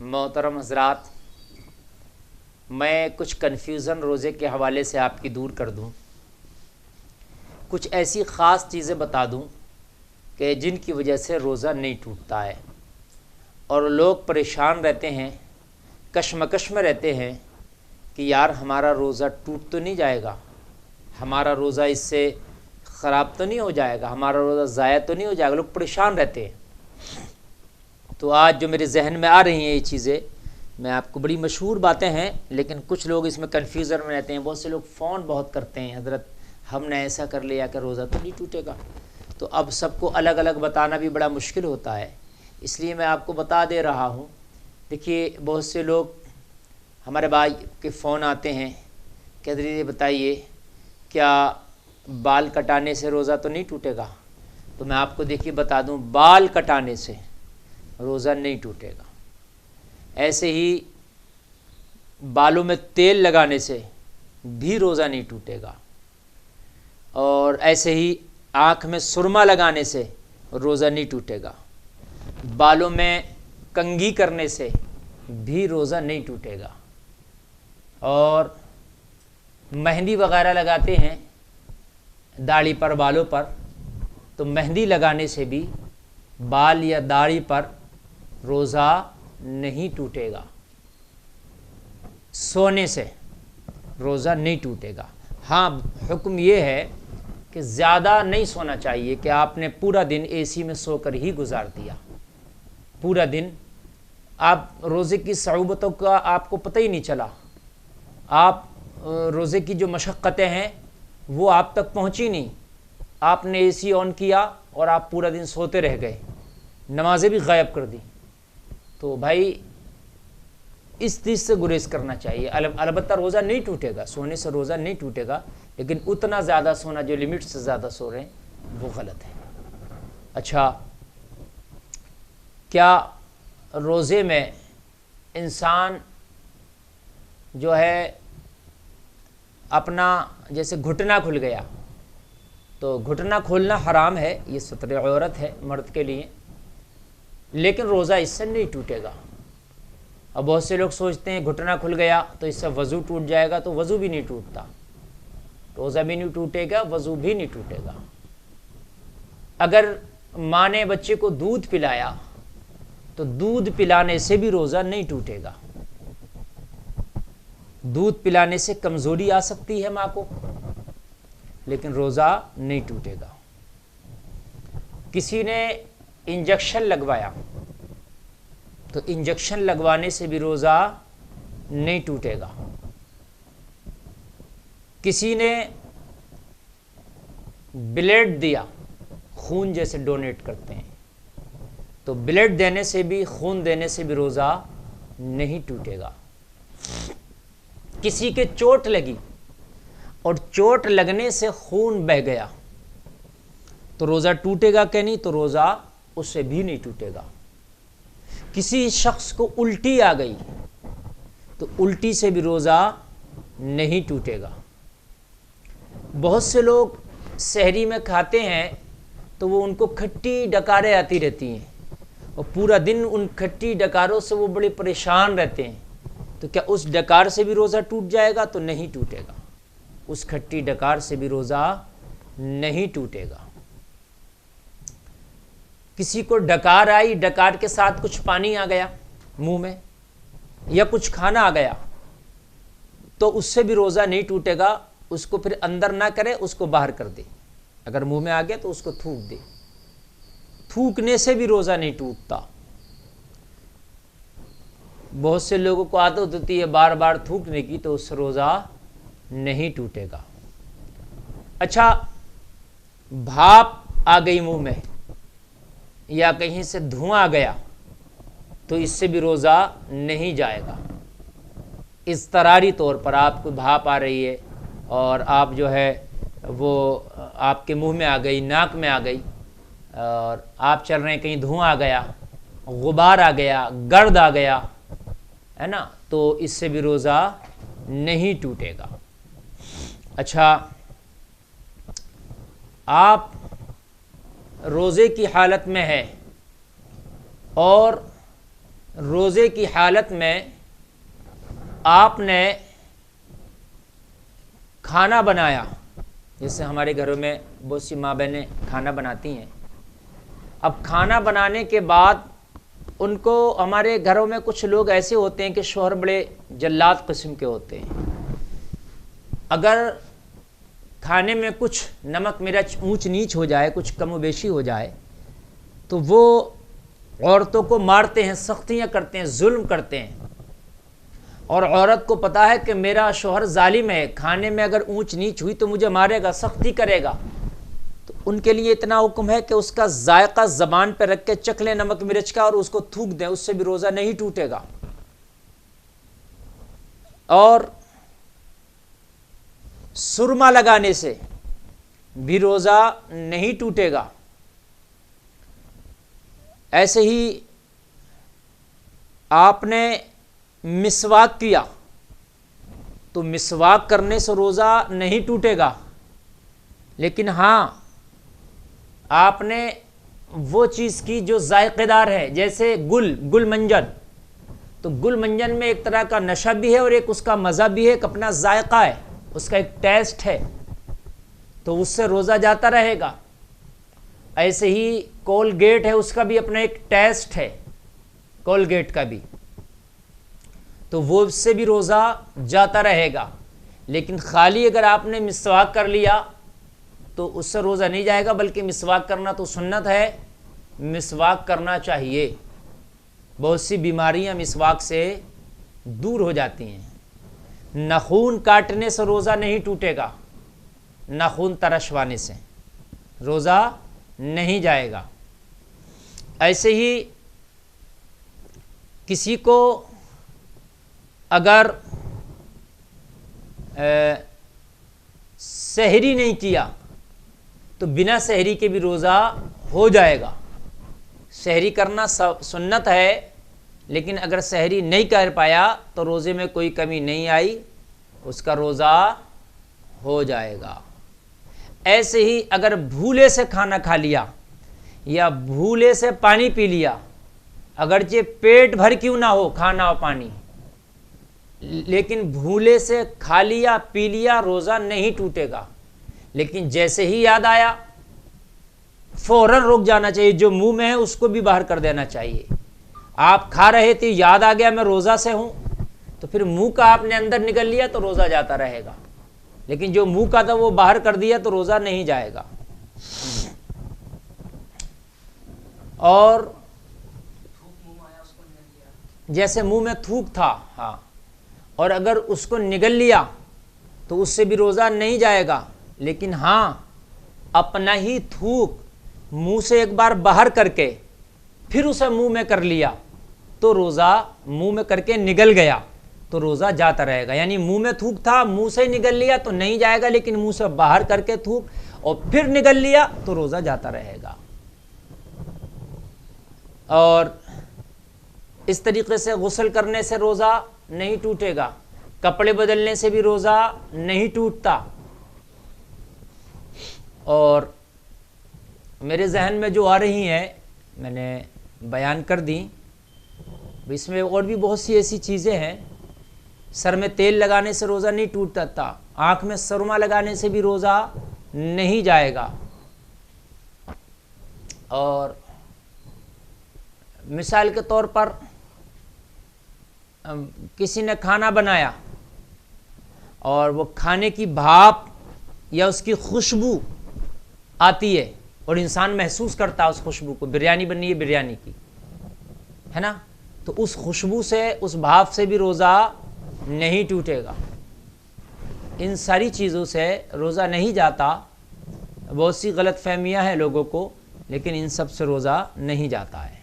محترم حضرات، میں کچھ کنفیوژن روزے کے حوالے سے آپ کی دور کر دوں، کچھ ایسی خاص چیزیں بتا دوں کہ جن کی وجہ سے روزہ نہیں ٹوٹتا ہے اور لوگ پریشان رہتے ہیں، کشمکش میں رہتے ہیں کہ یار ہمارا روزہ ٹوٹ تو نہیں جائے گا، ہمارا روزہ اس سے خراب تو نہیں ہو جائے گا، ہمارا روزہ ضائع تو نہیں ہو جائے گا، لوگ پریشان رہتے ہیں۔ تو آج جو میرے ذہن میں آ رہی ہیں یہ چیزیں، میں آپ کو بڑی مشہور باتیں ہیں لیکن کچھ لوگ اس میں کنفیوژن میں رہتے ہیں۔ بہت سے لوگ فون بہت کرتے ہیں، حضرت ہم نے ایسا کر لیا کہ روزہ تو نہیں ٹوٹے گا۔ تو اب سب کو الگ الگ بتانا بھی بڑا مشکل ہوتا ہے، اس لیے میں آپ کو بتا دے رہا ہوں۔ دیکھیے، بہت سے لوگ ہمارے بھائی کے فون آتے ہیں کہ حضرت یہ بتائیے کیا بال کٹانے سے روزہ تو نہیں ٹوٹے گا؟ تو میں آپ کو دیکھیے بتا دوں، بال کٹانے سے روزہ نہیں ٹوٹے گا۔ ایسے ہی بالوں میں تیل لگانے سے بھی روزہ نہیں ٹوٹے گا، اور ایسے ہی آنکھ میں سرما لگانے سے روزہ نہیں ٹوٹے گا، بالوں میں کنگھی کرنے سے بھی روزہ نہیں ٹوٹے گا، اور مہندی وغیرہ لگاتے ہیں داڑھی پر، بالوں پر، تو مہندی لگانے سے بھی بال یا داڑھی پر روزہ نہیں ٹوٹے گا۔ سونے سے روزہ نہیں ٹوٹے گا۔ ہاں، حکم یہ ہے کہ زیادہ نہیں سونا چاہیے کہ آپ نے پورا دن اے سی میں سو کر ہی گزار دیا، پورا دن آپ روزے کی صعوبتوں کا آپ کو پتہ ہی نہیں چلا، آپ روزے کی جو مشقتیں ہیں وہ آپ تک پہنچی نہیں، آپ نے اے سی آن کیا اور آپ پورا دن سوتے رہ گئے، نمازیں بھی غائب کر دی۔ تو بھائی اس چیز سے گریز کرنا چاہیے۔ البتہ روزہ نہیں ٹوٹے گا، سونے سے روزہ نہیں ٹوٹے گا، لیکن اتنا زیادہ سونا جو لمٹ سے زیادہ سو رہے ہیں وہ غلط ہے۔ اچھا، کیا روزے میں انسان جو ہے اپنا جیسے گھٹنا کھل گیا تو گھٹنا کھولنا حرام ہے، یہ ستر عورت ہے مرد کے لیے، لیکن روزہ اس سے نہیں ٹوٹے گا۔ اب بہت سے لوگ سوچتے ہیں گھٹنا کھل گیا تو اس سے وضو ٹوٹ جائے گا، تو وضو بھی نہیں ٹوٹتا، روزہ بھی نہیں ٹوٹے گا، وضو بھی نہیں ٹوٹے گا۔ اگر ماں نے بچے کو دودھ پلایا تو دودھ پلانے سے بھی روزہ نہیں ٹوٹے گا۔ دودھ پلانے سے کمزوری آ سکتی ہے ماں کو، لیکن روزہ نہیں ٹوٹے گا۔ کسی نے انجیکشن لگوایا تو انجیکشن لگوانے سے بھی روزہ نہیں ٹوٹے گا۔ کسی نے بلڈ دیا، خون جیسے ڈونیٹ کرتے ہیں، تو بلڈ دینے سے بھی، خون دینے سے بھی روزہ نہیں ٹوٹے گا۔ کسی کے چوٹ لگی اور چوٹ لگنے سے خون بہہ گیا تو روزہ ٹوٹے گا کہ نہیں؟ تو روزہ اس سے بھی نہیں ٹوٹے گا۔ کسی شخص کو الٹی آ گئی تو الٹی سے بھی روزہ نہیں ٹوٹے گا۔ بہت سے لوگ سحری میں کھاتے ہیں تو وہ ان کو کھٹی ڈکاریں آتی رہتی ہیں اور پورا دن ان کھٹی ڈکاروں سے وہ بڑے پریشان رہتے ہیں، تو کیا اس ڈکار سے بھی روزہ ٹوٹ جائے گا؟ تو نہیں ٹوٹے گا، اس کھٹی ڈکار سے بھی روزہ نہیں ٹوٹے گا۔ کسی کو ڈکار آئی، ڈکار کے ساتھ کچھ پانی آ گیا منہ میں یا کچھ کھانا آ گیا تو اس سے بھی روزہ نہیں ٹوٹے گا۔ اس کو پھر اندر نہ کرے، اس کو باہر کر دے، اگر منہ میں آ گیا تو اس کو تھوک دے، تھوکنے سے بھی روزہ نہیں ٹوٹتا۔ بہت سے لوگوں کو عادت ہوتی ہے بار بار تھوکنے کی، تو اس سے روزہ نہیں ٹوٹے گا۔ اچھا، بھاپ آ گئی منہ میں یا کہیں سے دھواں آ گیا تو اس سے بھی روزہ نہیں جائے گا۔ اضطراری طور پر آپ کو بھاپ آ رہی ہے اور آپ جو ہے وہ آپ کے منہ میں آ گئی، ناک میں آ گئی، اور آپ چل رہے ہیں، کہیں دھواں آ گیا، غبار آ گیا، گرد آ گیا ہے نا، تو اس سے بھی روزہ نہیں ٹوٹے گا۔ اچھا، آپ روزے کی حالت میں ہے اور روزے کی حالت میں آپ نے کھانا بنایا، جیسے ہمارے گھروں میں بہت سی ماں بہنیں کھانا بناتی ہیں، اب کھانا بنانے کے بعد ان کو، ہمارے گھروں میں کچھ لوگ ایسے ہوتے ہیں کہ شوہر بڑے جلاد قسم کے ہوتے ہیں، اگر کھانے میں کچھ نمک مرچ اونچ نیچ ہو جائے، کچھ کم و بیشی ہو جائے تو وہ عورتوں کو مارتے ہیں، سختیاں کرتے ہیں، ظلم کرتے ہیں، اور عورت کو پتہ ہے کہ میرا شوہر ظالم ہے، کھانے میں اگر اونچ نیچ ہوئی تو مجھے مارے گا، سختی کرے گا، تو ان کے لیے اتنا حکم ہے کہ اس کا ذائقہ زبان پہ رکھ کے چکھ لیں نمک مرچ کا اور اس کو تھوک دیں، اس سے بھی روزہ نہیں ٹوٹے گا۔ اور سرما لگانے سے بھی روزہ نہیں ٹوٹے گا۔ ایسے ہی آپ نے مسواک کیا تو مسواک کرنے سے روزہ نہیں ٹوٹے گا، لیکن ہاں آپ نے وہ چیز کی جو ذائقے دار ہے، جیسے گل منجن، تو گل منجن میں ایک طرح کا نشہ بھی ہے اور ایک اس کا مزہ بھی ہے، ایک اپنا ذائقہ ہے، اس کا ایک ٹیسٹ ہے، تو اس سے روزہ جاتا رہے گا۔ ایسے ہی کولگیٹ ہے، اس کا بھی اپنا ایک ٹیسٹ ہے، کولگیٹ کا بھی، تو وہ اس سے بھی روزہ جاتا رہے گا۔ لیکن خالی اگر آپ نے مسواک کر لیا تو اس سے روزہ نہیں جائے گا، بلکہ مسواک کرنا تو سنت ہے، مسواک کرنا چاہیے، بہت سی بیماریاں مسواک سے دور ہو جاتی ہیں۔ ناخون کاٹنے سے روزہ نہیں ٹوٹے گا، ناخون ترشوانے سے روزہ نہیں جائے گا۔ ایسے ہی کسی کو اگر سحری نہیں کیا تو بنا سحری کے بھی روزہ ہو جائے گا۔ سحری کرنا سنت ہے، لیکن اگر سحری نہیں کر پایا تو روزے میں کوئی کمی نہیں آئی، اس کا روزہ ہو جائے گا۔ ایسے ہی اگر بھولے سے کھانا کھا لیا یا بھولے سے پانی پی لیا، اگرچہ پیٹ بھر کیوں نہ ہو کھانا اور پانی، لیکن بھولے سے کھا لیا پی لیا، روزہ نہیں ٹوٹے گا۔ لیکن جیسے ہی یاد آیا فوراً رک جانا چاہیے، جو منہ میں ہے اس کو بھی باہر کر دینا چاہیے۔ آپ کھا رہے تھے، یاد آ گیا میں روزہ سے ہوں، تو پھر منہ کا آپ نے اندر نگل لیا تو روزہ جاتا رہے گا، لیکن جو منہ کا تھا وہ باہر کر دیا تو روزہ نہیں جائے گا۔ اور جیسے منہ میں تھوک تھا، ہاں، اور اگر اس کو نگل لیا تو اس سے بھی روزہ نہیں جائے گا، لیکن ہاں اپنا ہی تھوک منہ سے ایک بار باہر کر کے پھر اسے منہ میں کر لیا تو روزہ، منہ میں کر کے نگل گیا تو روزہ جاتا رہے گا۔ یعنی منہ میں تھوک تھا، منہ سے نگل لیا تو نہیں جائے گا، لیکن منہ سے باہر کر کے تھوک اور پھر نگل لیا تو روزہ جاتا رہے گا۔ اور اس طریقے سے غسل کرنے سے روزہ نہیں ٹوٹے گا، کپڑے بدلنے سے بھی روزہ نہیں ٹوٹتا۔ اور میرے ذہن میں جو آ رہی ہیں میں نے بیان کر دیں، اس میں اور بھی بہت سی ایسی چیزیں ہیں۔ سر میں تیل لگانے سے روزہ نہیں ٹوٹتا، آنکھ میں سرما لگانے سے بھی روزہ نہیں جائے گا۔ اور مثال کے طور پر کسی نے کھانا بنایا اور وہ کھانے کی بھاپ یا اس کی خوشبو آتی ہے اور انسان محسوس کرتا ہے اس خوشبو کو، بریانی بنی ہے بریانی کی، ہے نا، تو اس خوشبو سے، اس بھاپ سے بھی روزہ نہیں ٹوٹے گا۔ ان ساری چیزوں سے روزہ نہیں جاتا۔ بہت سی غلط فہمیاں ہیں لوگوں کو، لیکن ان سب سے روزہ نہیں جاتا ہے۔